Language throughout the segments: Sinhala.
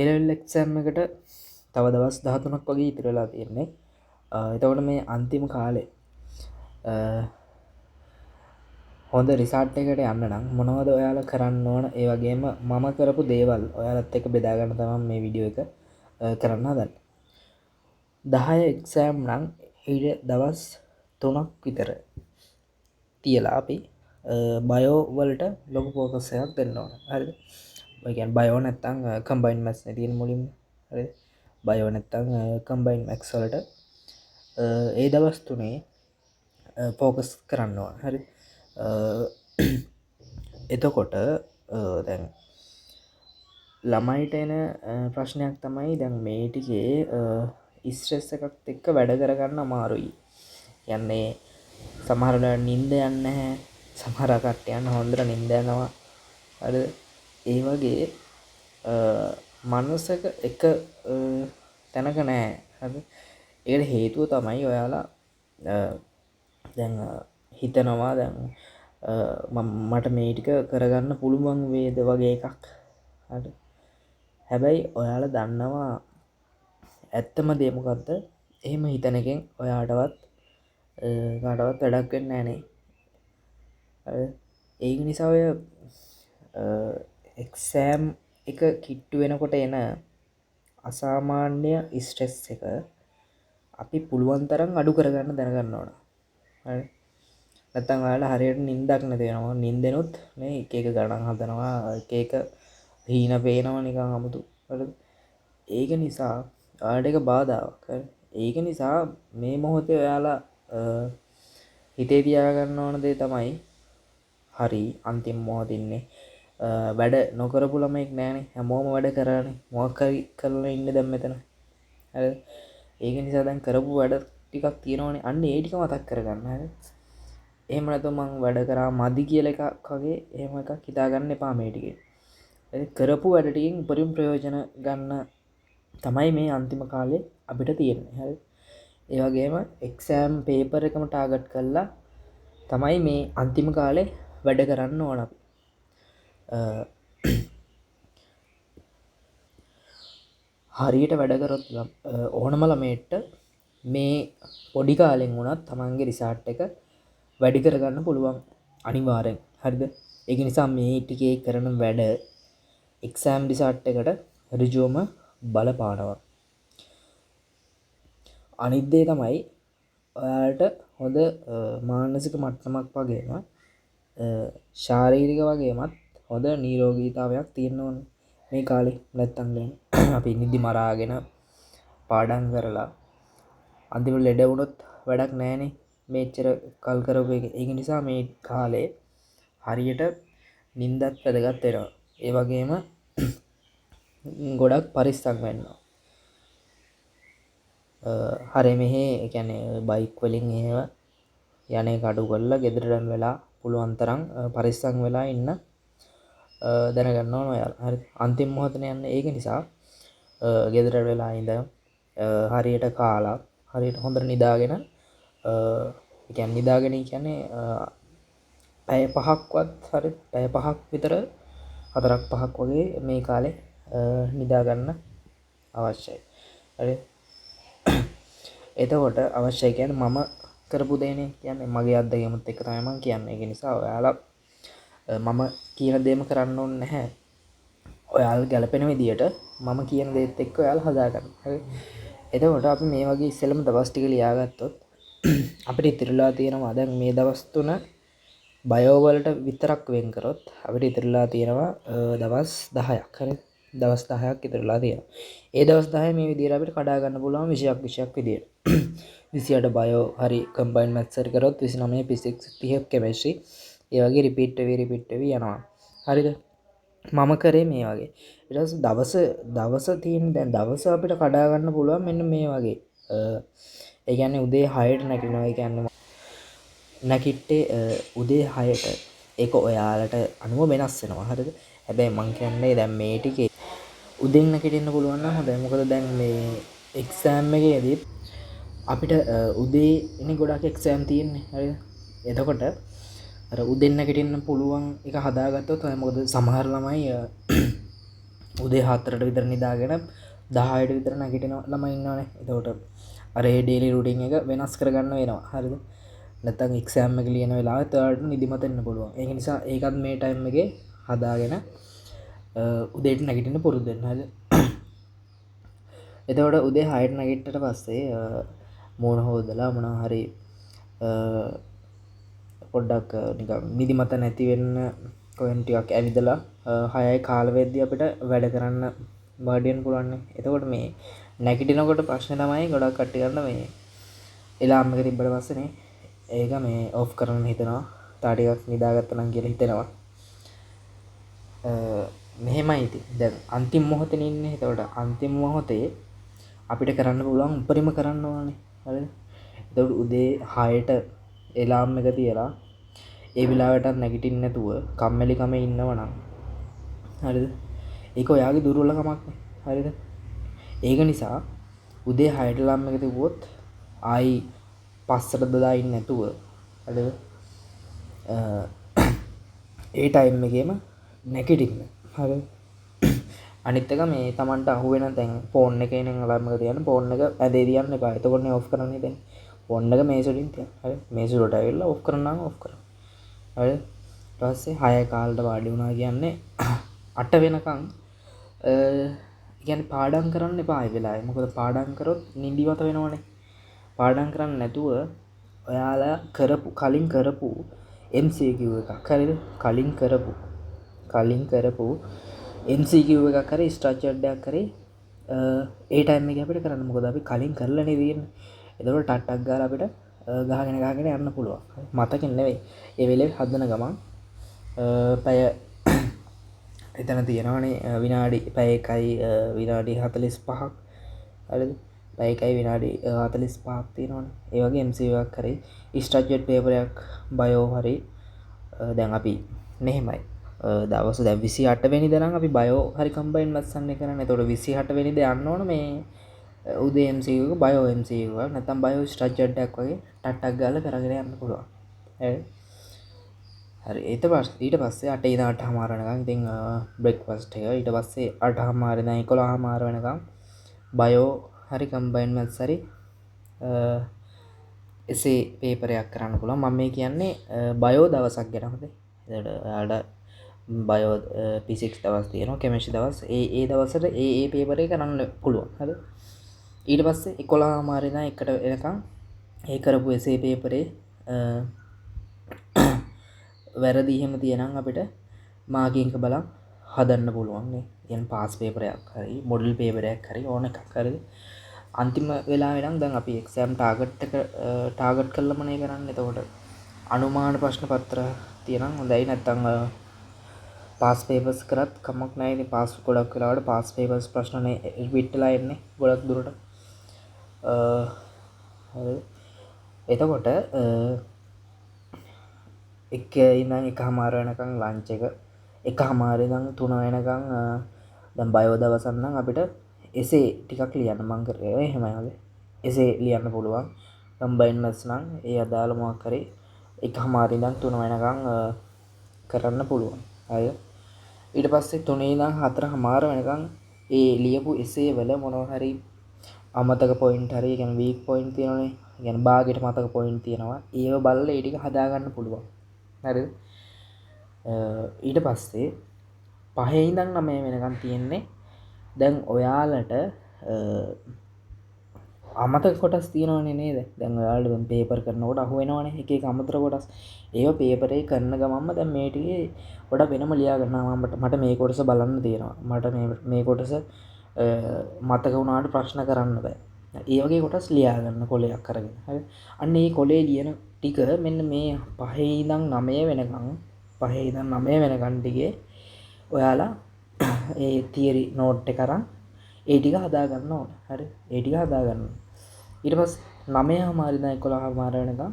ඒලෙවල් එක්සෑම් එකට තව දවස් 13ක් වගේ ඉතිරි වෙලා තියෙන්නේ. එතකොට මේ අන්තිම කාලේ හොඳ රිසල්ට් එකට යන්න නම් මොනවද ඔයාලා කරන්න ඕන? ඒ වගේම මම කරපු දේවල් ඔයාලත් එක්ක බෙදා ගන්න තමයි මේ වීඩියෝ එක කරන්න හදන්නේ. 10 එක්සෑම් නම් ඊට දවස් 3ක් විතර තියලා අපි බයෝ වලට ලොකු ෆෝකස් එකක් දෙන්න ඕන. හරිද? ඒ කියන්නේ බයෝ නැත්තම් කම්බයින්ඩ් මැත්ස් නේ තියෙන මුලින්ම. හරිද? බයෝ නැත්තම් කම්බයින්ඩ් මැත්ස් වලට ඒ දවස් තුනේ ෆෝකස් කරන්න ඕන. හරි? එතකොට දැන් ළමයිට එන ප්‍රශ්නයක් තමයි දැන් මේ ටිකේ ස්ට්‍රෙස් එකත් එක්ක වැඩ කරගන්න අමාරුයි. යන්නේ සමහර වෙලාවට නිින්ද යන්නේ නැහැ. සමහර කට්ටියන් හොඳට නිින්ද යනවා. හරිද? ඒ වගේ මනසක එක තැනක නැහැ. හරිද? ඒකට හේතුව තමයි ඔයාලා දැන් හිතනවා දැන් මට මේ ටික කරගන්න පුළුවන් වේද වගේ එකක්. හරි. හැබැයි ඔයාලා දන්නවා ඇත්තම දේ මොකද්ද? එහෙම හිතන එකෙන් ඔයාටවත් කාටවත් වැඩක් වෙන්නේ නැහැ නේ. හරි. ඒක නිසා ඔය එක්සෑම් එක කිට්ටු වෙනකොට එන අසාමාන්‍ය ස්ට්‍රෙස් එක අපි පුළුවන් තරම් අඩු කරගන්න දැනගන්න ඕන. හරි. නැත්තම් ඔයාලා හරියට නිින්දක් නැති වෙනවා. නිින්දෙනුත් මේ එක එක ගණන් හදනවා, එක එක හීන පේනවා නිකන් අමුතු. හරිද? ඒක නිසා ඔයාලට ඒක බාධාවක්. හරි. ඒක නිසා මේ මොහොතේ ඔයාලා හිතේ තියාගන්න ඕන දේ තමයි හරි අන්තිම මොහොතින්නේ වැඩ නොකරපු ළමෙක් නෑනේ. හැමෝම වැඩ කරානේ. මොකක් හරි කරලා ඉන්නේ දැන් මෙතන. හරිද? ඒක නිසා දැන් කරපු වැඩ ටිකක් තියෙනවනේ. අන්න ඒ ටික මතක් කරගන්න. හරිද? එහෙම නැත්නම් මං වැඩ කරා මදි කියලා එකක් වගේ එහෙම එකක් හිතාගන්න එපා මේ ටිකේ. කරපු වැඩ ටිකෙන් උපරිම ප්‍රයෝජන ගන්න තමයි මේ අන්තිම කාලේ අපිට තියෙන්නේ. හරි. ඒ වගේම එක්සෑම් පේපර් එකම ටාගට් කරලා තමයි මේ අන්තිම කාලේ වැඩ කරන්න ඕන අපි. හරියට වැඩ කරොත් ඕනම ළමයට මේ පොඩි කාලෙන් වුණත් තමන්ගේ රිසල්ට් එක වැඩි කරගන්න පුළුවන් අනිවාර්යෙන්. හරිද? ඒක නිසා මේ ටිකේ කරන වැඩ එක්සෑම් රිසල්ට් එකට ඍජුවම බලපානවා. අනිත් දේ තමයි ඔයාලට හොඳ මානසික මට්ටමක් වගේම ශාරීරික වගේමත් හොඳ නිරෝගීතාවයක් තියෙන්න ඕන මේ කාලේ. නැත්තම් දැන් අපි නිදි මරාගෙන පාඩම් කරලා අන්තිමට ලෙඩ වුණොත් වැඩක් නැහනේ. මේච්චර කල් කරපු එක. ඒක නිසා මේ කාලේ හරියට නිින්දත් වැදගත් වෙනවා. ඒ වගේම ගොඩක් පරිස්සම් වෙන්න. හරි මෙහි ඒ කියන්නේ බයික් වලින් එහෙම යන එක අඩු කරලා ගෙදරටම වෙලා පුළුවන් තරම් පරිස්සම් වෙලා ඉන්න දැනගන්න ඕන ඔයාලා. හරි. අන්තිම මොහොතේ යන්නේ ඒක නිසා ගෙදර වෙලා ඉඳන් හරියට කාලා හරියට හොඳට නිදාගෙන කියන්නේ නිදාගෙන කියන්නේ පැය 5ක්වත් හරි පැය 5ක් විතර 4ක් 5ක් වගේ මේ කාලේ නිදා ගන්න අවශ්‍යයි. හරි. එතකොට අවශ්‍යයි කියන්නේ මම කරපු දේනේ කියන්නේ මගේ අත්දැකීමත් එක්ක තමයි මම කියන්නේ. ඒක නිසා ඔයාලා මම කියන දේම කරන්න ඕනේ නැහැ. ඔයාලා ගැලපෙන විදියට මම කියන දේත් එක්ක ඔයාලා හදාගන්න. හරි. එතකොට අපි මේ වගේ ඉස්සෙල්ලම දවස් ටික ලියාගත්තොත් අපිට ඉතිරිලා තියෙනවා දැන් මේ දවස් තුන බයෝ වලට විතරක් වෙන් කරොත් අපිට ඉතිරිලා තියෙනවා දවස් 10ක්. හරි. දවස් 10ක් ඉතිරිලා තියෙනවා. ඒ දවස් 10 මේ විදියට අපිට කඩා ගන්න පුළුවන් විෂයක් විදියට. 28 බයෝ හරි කම්බයින්ඩ් මැත්ස් හරි කරොත් 29 ෆිසික්ස් 30 කෙමිස්ට්‍රි ඒ වගේ රිපීට් වෙවි යනවා. හරිද? මම කරේ මේ වගේ. ඊට පස්සේ දවස තියෙන දැන් දවස අපිට කඩා ගන්න පුළුවන් මෙන්න මේ වගේ. ඒ කියන්නේ උදේ 6ට නැගිටිනවා. ඒ කියන්නේ නැගිට්ටේ උදේ 6ට. ඒක ඔයාලට අනුව වෙනස් වෙනවා. හරිද? හැබැයි මං කියන්නේ දැන් මේ ටිකේ උදෙන් නැගිටින්න පුළුවන් නම් හොඳයි. මොකද දැන් මේ එක්සෑම් එකේදී අපිට උදේ ඉන්නේ ගොඩක් එක්සෑම් තියෙන්නේ. හරිද? එතකොට අර උදෙන් නැගිටින්න පුළුවන් එක හදාගත්තොත් තමයි. මොකද සමහර ළමයි උදේ 4ට විතර නිදාගෙන 10ට විතර නැගිටින ළමයි ඉන්නවනේ. එතකොට අර ඒ ඩේලි රුටින් එක වෙනස් කරගන්න වෙනවා. හරිද? නැත්තම් එක්සෑම් එක ලියන වෙලාවෙත් ඔයාලට නිදිමත එන්න පුළුවන්. ඒක නිසා ඒකත් මේ ටයිම් එකේ හදාගෙන උදේට නැගිටින්න පුරුදු වෙන්න. හරිද? එතකොට උදේ 6ට නැගිට්ටට පස්සේ මූණ හොදලා මොනවා හරි පොඩ්ඩක් නිකන් නිදිමත නැති වෙන්න කොහෙන් ටිකක් ඇවිදලා 6යි කාල වෙද්දී අපිට වැඩ කරන්න වාඩි වෙන්න පුළුවන් නේ. එතකොට මේ නැගිටිනකොට ප්‍රශ්නේ තමයි ගොඩක් කට්ටිය ගන්න මේ එලාම් එක තිබ්බට පස්සේනේ ඒක මේ ඔෆ් කරන්න හිතනවා. තා ටිකක් නිදාගත්තා නම් කියලා හිතෙනවා. මෙහෙමයි ඉතින්. දැන් අන්තිම මොහොතේ ඉන්නේ. එතකොට අන්තිම මොහොතේ අපිට කරන්න පුළුවන් උපරිම කරන්න ඕනේ. හරිද? එතකොට උදේ 6ට එලාම් එක තියලා ඒ වෙලාවටත් නැගිටින්න නැතුව කම්මැලිකම ඉන්නවනම් හරිද? ඒක ඔයාගේ දුර්වලකමක් නේ. හරිද? ඒක නිසා උදේ 6ට එලාම් එක තිබුවොත් ආයි 5ට දදා ඉන්නේ නැතුව හරිද? ඒ ටයිම් එකේම නැගිටින්න. හරිද? අනිත් එක මේ Tamanට අහු වෙන දැන් ෆෝන් එකේ නෙන් අලාර්ම් එක තියන්න ෆෝන් එක ඇදේ තියන්න එපා. එතකොටනේ ඔෆ් කරන්න හිතෙන්නේ. ෆෝන් එක මේස වලින් තියන්න. හරි? මේස වලට ඇවිල්ලා ඔෆ් කරන්නම් ඔෆ් කරන්න. හරිද? ඊට පස්සේ 6 කාලට වාඩි වුණා කියන්නේ 8 වෙනකන් කියන්නේ පාඩම් කරන්න එපා ඒ වෙලාවේ. මොකද පාඩම් කරොත් නිදිමත වෙනවනේ. පාඩම් කරන්නේ නැතුව ඔයාලා කලින් කරපු MCQ එකක් හරිද? කලින් කරපු MCQ එකක් හරි ස්ට්‍රක්චර්ඩ් එකක් හරි ඒ ටයිම් එකේ අපිට කරන්න. මොකද අපි කලින් කරලානේ තියෙන්නේ. එතකොට ටට්ටක් ගාලා අපිට ගහගෙන යන්න පුළුවන්. මතකින් නෙවෙයි. ඒ වෙලේ හදන ගමන් පැය එතන තියෙනවානේ විනාඩි පැය 1යි විනාඩි 45ක්. හරිද? පැය 1යි විනාඩි 45ක් තියෙනවානේ. ඒ වගේ MCQ එකක් හරි ස්ට්‍රක්චර්ඩ් පේපර් එකක් බයෝ හරි දැන් අපි මෙහෙමයි. දවස් දැන් 28 වෙනිදා නම් අපි බයෝ හරි කම්බයින් මැත්ස් යන්නේ කරන්නේ. එතකොට 28 වෙනිදා යන්න ඕන මේ උදේ MCQ එක බයෝ MCQ එක නැත්නම් බයෝ ස්ට්‍රක්චර්ඩ් එකක් වගේ ටට්ටක් ගාලා කරගෙන යන්න පුළුවන්. හරි ඊට පස්සේ 8 ඉඳන් 8:00 වෙනකන් ඉතින් බ්‍රේක්ෆාස්ට් එක ඊට පස්සේ 8:00 ඉඳන් 11:00 වෙනකන් බයෝ හරි කම්බයින් මැත්ස් හරි එසේ පේපර් එකක් කරන්න පුළුවන්. මම මේ කියන්නේ බයෝ දවසක් ගැන හොඳේ. එතකොට ඔයාලට බයෝ P6 දවස් තියෙනවා කෙමිස්ට්‍රි දවස් ඒ දවසට ඒ පේපර් එක කරන්න පුළුවන්. හරිද? ඊට පස්සේ 11:00 ඉඳන් 1ට එනකන් ඒ කරපු එසේ පේපරේ වැරදි එහෙම තියෙනම් අපිට මාකින් එක බලන් හදන්න පුළුවන් නේ. කියන්නේ පාස් පේපර් එකක් හරි මොඩල් පේපර් එකක් හරි ඕන එකක් හරිද? අන්තිම වෙලාවේ නම් දැන් අපි එක්සෑම් ටාගට් කරලාමනේ කරන්නේ. එතකොට අනුමාන ප්‍රශ්න පත්‍ර තියෙනම් හොඳයි. නැත්නම් පාස් පේපර්ස් කරත් කමක් නැහැ. ඉතින් පාස් ගොඩක් වෙලාවට පාස් පේපර්ස් ප්‍රශ්නනේ රිපීට් වෙලා එන්නේ ගොඩක් දුරට. හරි. එතකොට එක ඉඳන් 1:00 වෙනකන් ලන්ච් එක 1:00 ඉඳන් 3 වෙනකන් දැන් බයෝ දවසක් නම් අපිට එසේ ටිකක් ලියන්න මං කරේ එහෙමයි වගේ එසේ ලියන්න පුළුවන්. කම්බයින් මැත්ස් නම් ඒ අදාළ මොකක් හරි 1:00 ඉඳන් 3 වෙනකන් කරන්න පුළුවන්. හරිද? ඊට පස්සේ 3 ඉඳන් 4:00 වෙනකන් ඒ ලියපු එසේ වල මොනවා හරි අමතක පොයින්ට් හරි කියන්නේ වීක් පොයින්ට් තියෙනවනේ. කියන්නේ භාගයට මතක පොයින්ට් තියෙනවා. ඒව බලලා ඒ ටික හදා ගන්න පුළුවන්. හරිද? ඊට පස්සේ 5 ඉඳන් 9 වෙනකන් තියෙන්නේ දැන් ඔයාලට අමතක කොටස් තියෙනවනේ නේද? දැන් ඔයාලට දැන් පේපර් කරනකොට අහු වෙනවනේ එක එක අමතර කොටස්. ඒව පේපරේ කරන ගමන්ම දැන් මේ ටිකේ පොඩක් වෙනම ලියා ගන්නවා. මට මේ කොටස බලන්න තියෙනවා. මට මේ කොටස මතක වුණාට ප්‍රශ්න කරන්න බෑ. ඒ වගේ කොටස් ලියා ගන්න කොලයක් අරගෙන. හරි. අන්න ඒ කොලේ ලියන ටික මෙන්න මේ 5 ඉඳන් 9 වෙනකන් ටිකේ ඔයාලා ඒ තියරි නෝට් එක අරන් ඒ ටික හදා ගන්න ඕන. හරි. ඒ ටික හදා ගන්න. ඊට පස්සේ 9:00 ඉඳන් 11:00 වෙනකන්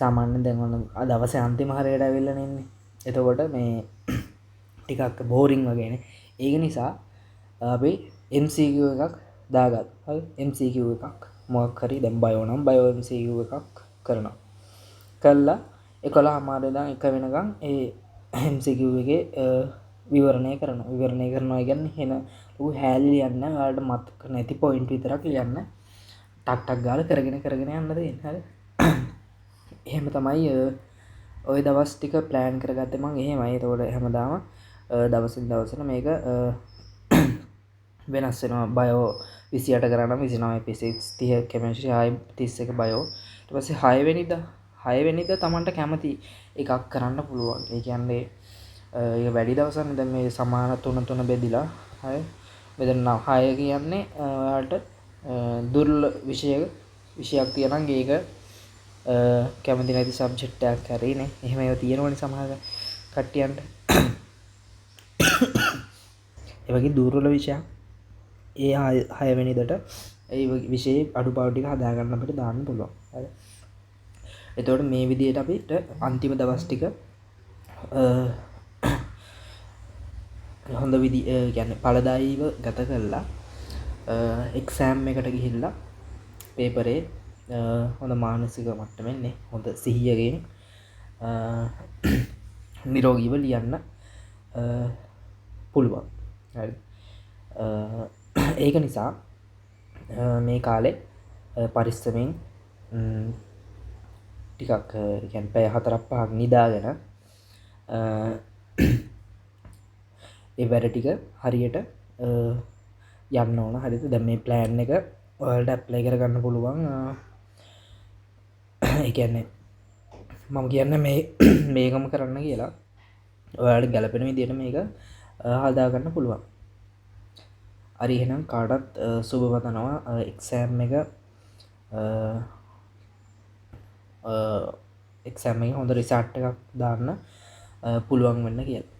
සාමාන්‍යයෙන් දැන් ඔන්න දවසේ අන්තිම හරියට ඇවිල්ලා ඉන්නේ. එතකොට මේ ටිකක් බෝරින් වගේනේ. ඒක නිසා අපි MCQ එකක් දාගත්තා. හරි. MCQ එකක් මොකක් හරි දැන් බයෝ නම් බයෝ MCQ එකක් කරනවා. කළා 11:00 ඉඳන් 1 වෙනකන් ඒ MCQ එකේ විවරණය කරනවා ගැන්න හෙන ලූ හැල් ලියන්න යාට මත්ක නැති පොයින්ට් විතරක් ලියන්න ටක්ටක් ගාල කරගෙන යන්නද හර එහෙම තමයි ඔය දවස් ටික ප්ලෑන් කරගත්ත මං එහෙමයි තෝට හැමදාම දවසින් දවසන මේක වෙනස් වෙනවා බයෝ 28 කරන්න 29 පිසික්ස් 30 කෙමිස්ට්‍රි 30 එක බයෝ ඊට පස්සේ 6 වෙනිදා තමන්ට කැමති එකක් කරන්න පුළුවන්. ඒ කියන්නේ ඒ වැඩි දවසක් දැන් මේ සමාන 3 බෙදිලා හරි මෙතන 6 කියන්නේ ඔයාලට දුර්ලභ විෂයක් තියෙනවා. ඒක කැමති නැති සබ්ජෙක්ට් එකක් හරිනේ. එහෙම ඒවා තියෙනවනේ සමහර කට්ටියන්ට. ඒ වගේ දුර්වල විෂයක් ඒ 6 වෙනිදට ඒ විෂයේ අඩුපාඩු ටික හදාගන්න අපිට දාන්න පුළුවන්. හරි. එතකොට මේ විදිහට අපිට අන්තිම දවස් ටික හොඳ කියන්නේ ඵලදායීව ගත කළා. එක්සෑම් එකට ගිහිල්ලා පේපරේ හොඳ මානසික මට්ටමින් නේ හොඳ සිහියකින් නිරෝගීව ලියන්න පුළුවන්. හරි. ඒක නිසා මේ කාලේ පරිස්සමෙන් ටිකක් කියන්නේ පැය 4-5ක් නිදාගෙන ඒ වැඩ ටික හරියට යන්න ඕන. හරිද? දැන් මේ ප්ලෑන් එක ඔයාලට ඇප්ලයි කරගන්න පුළුවන්. ඒ කියන්නේ මම කියන්නේ මේකම කරන්න කියලා ඔයාලට ගැලපෙන විදිහට මේක හදාගන්න පුළුවන්. හරි එහෙනම් කාටත් සුබ පතනවා එක්සෑම් එක හොඳ රිසල්ට් එකක් දාන්න පුළුවන් වෙන්න කියලා.